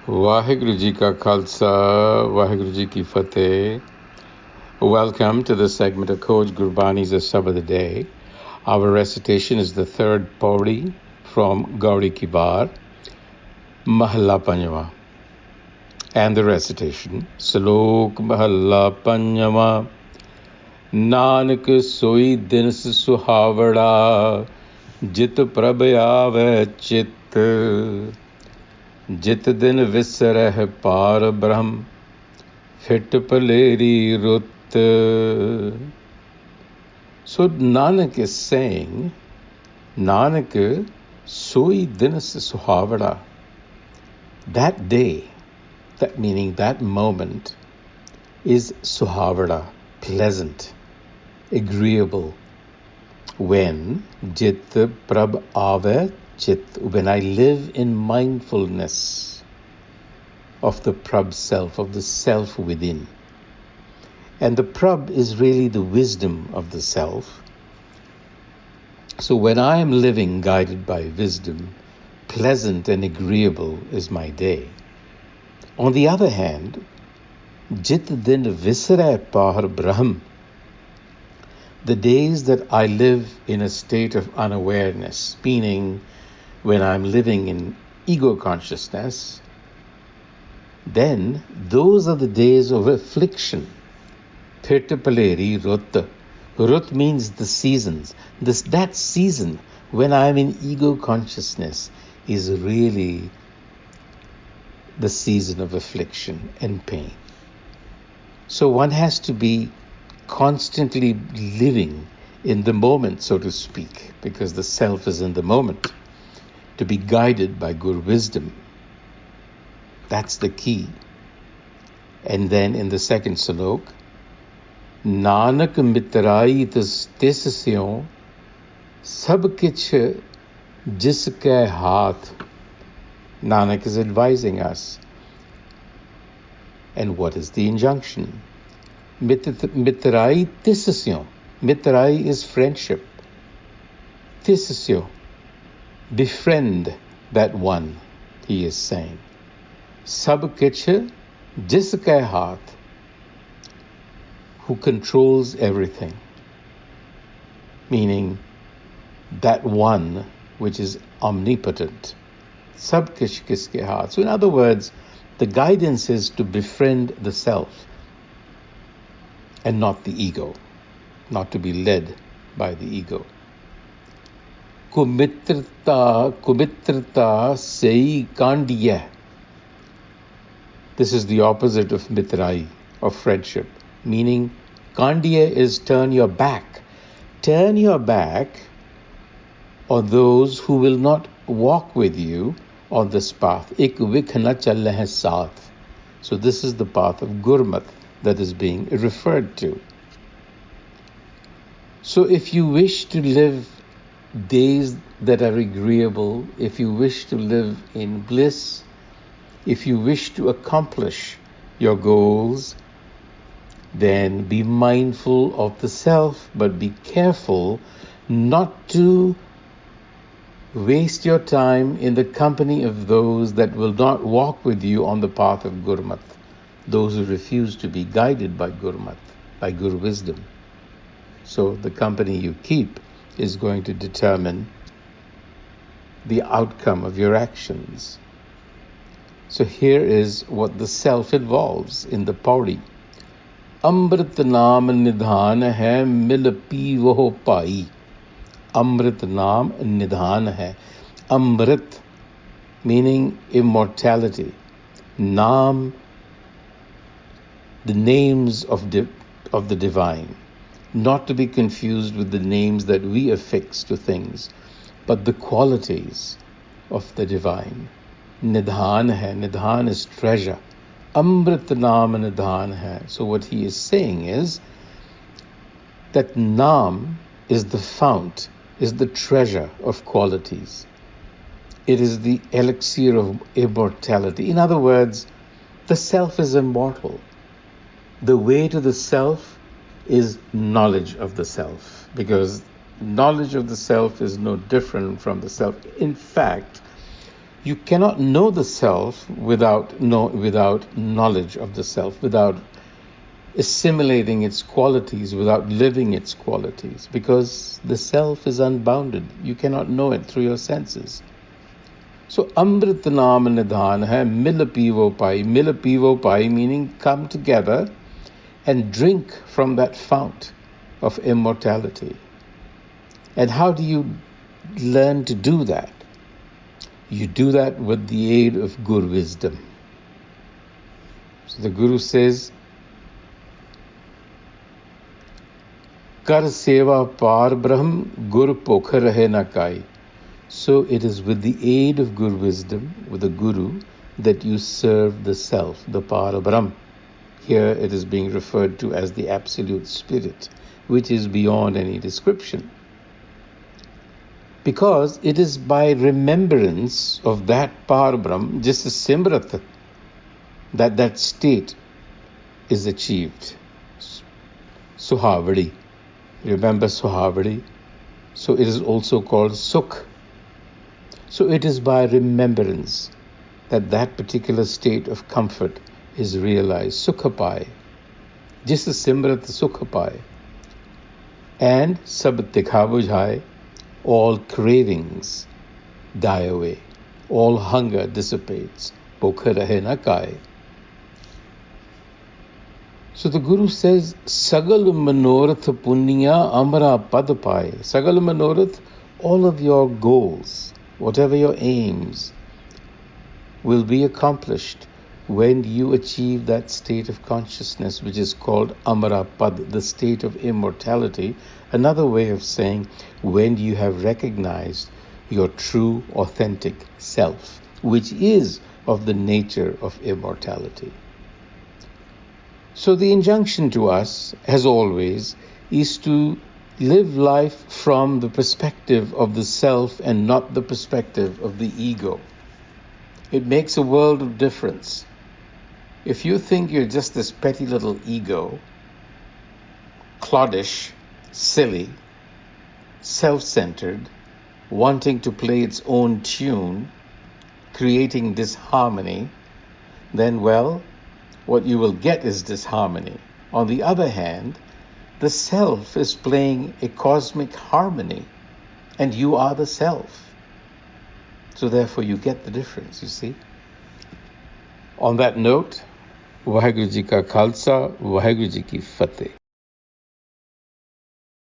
Vaheguru Ji Ka Khalsa, Vaheguru Ji Ki Fateh. Welcome to the segment of Coach Gurbani's a-sabad-a-day. Our recitation is the third pauri from Gauri Ki Baar, Mahalla Panjwa. And the recitation, Salok Mahalla Panjwa, Nanak Soi Dinas Suhavara, Jit Prabh Aave Chit, Jit Din Visareh Par Brahm, Fit Paleri Rut. So Nanak is saying, Nanak Soi Dinas Suhavara, that day, that meaning that moment, is Suhavara, pleasant, agreeable, when Jit Prabh Aave Chit, when I live in mindfulness of the Prabh self, of the self within. And the Prabh is really the wisdom of the self. So when I am living guided by wisdom, pleasant and agreeable is my day. On the other hand, Jit Din Visare Par Brahm, the days that I live in a state of unawareness, meaning when I'm living in ego consciousness, then those are the days of affliction. Paleri Rut. Rut means the seasons. That season when I'm in ego consciousness is really the season of affliction and pain. So one has to be constantly living in the moment, so to speak, because the self is in the moment, to be guided by Guru wisdom. That's the key. And then in the second salok, Nanak mitrai tis syon, sab kich jiske haath. Nanak is advising us. And what is the injunction? Mitrai tis syon. Mitrai is friendship. Tis syon. Befriend that one, he is saying. Sab kich jiske haath. Who controls everything, meaning that one which is omnipotent. Sab kish kiske haath. So in other words, the guidance is to befriend the self and not the ego, not to be led by the ego. Kumitrata sei kandiya. This is the opposite of mitrai, of friendship. Meaning, Kandiya is turn your back. Turn your back on those who will not walk with you on this path. Ik vikhna chal hai saath. So this is the path of Gurmat that is being referred to. So if you wish to live days that are agreeable, if you wish to live in bliss, if you wish to accomplish your goals, then be mindful of the self, but be careful not to waste your time in the company of those that will not walk with you on the path of Gurmat, those who refuse to be guided by Gurmat, by Guru wisdom. So the company you keep is going to determine the outcome of your actions. So here is what the self involves in the pauri. Amrit naam nidhan hai, mil pi voh pai. Amrit naam nidhan hai. Amrit meaning immortality. Naam, the names of the divine. Not to be confused with the names that we affix to things, but the qualities of the divine. Nidhan hai. Nidhan is treasure. Amrit naam nidhan hai. So what he is saying is that naam is the fount, is the treasure of qualities. It is the elixir of immortality. In other words, the self is immortal. The way to the self is knowledge of the self, because knowledge of the self is no different from the self. In fact, You cannot know the self without knowledge of the self, without assimilating its qualities, without living its qualities, because the self is unbounded. You cannot know it through your senses. So Amrit Naam Nidhan hai mil pivo pai. Mil pivo pai meaning come together and drink from that fount of immortality. And how do you learn to do that? You do that with the aid of Guru wisdom. So the Guru says, Kar seva par brahm gur pokha rahe na kai. So it is with the aid of Guru wisdom, with the Guru, that you serve the self, the par brahm. Here it is being referred to as the absolute spirit, which is beyond any description. Because it is by remembrance of that par brahm, just as simrat, that state is achieved. Suhavari. Remember Suhavari? So it is also called Sukh. So it is by remembrance that particular state of comfort is realized. Sukhapai. Just as Simrat Sukhapai. And Sab Tikha Bujhai, all cravings die away. All hunger dissipates. Pokha rahe na kai. So the Guru says, Sagal Manorath Punya Amra Pad Pai. Sagal Manorath, all of your goals, whatever your aims, will be accomplished when you achieve that state of consciousness which is called Amara Pad, the state of immortality. Another way of saying when you have recognized your true, authentic self, which is of the nature of immortality. So the injunction to us, as always, is to live life from the perspective of the self and not the perspective of the ego. It makes a world of difference. If you think you're just this petty little ego, cloddish, silly, self-centered, wanting to play its own tune, creating disharmony, then, well, what you will get is disharmony. On the other hand, the self is playing a cosmic harmony, and you are the self. So therefore you get the difference, you see. On that note, Vaheguru Ji Ka Khalsa, Vaheguru Ji Ki Fateh.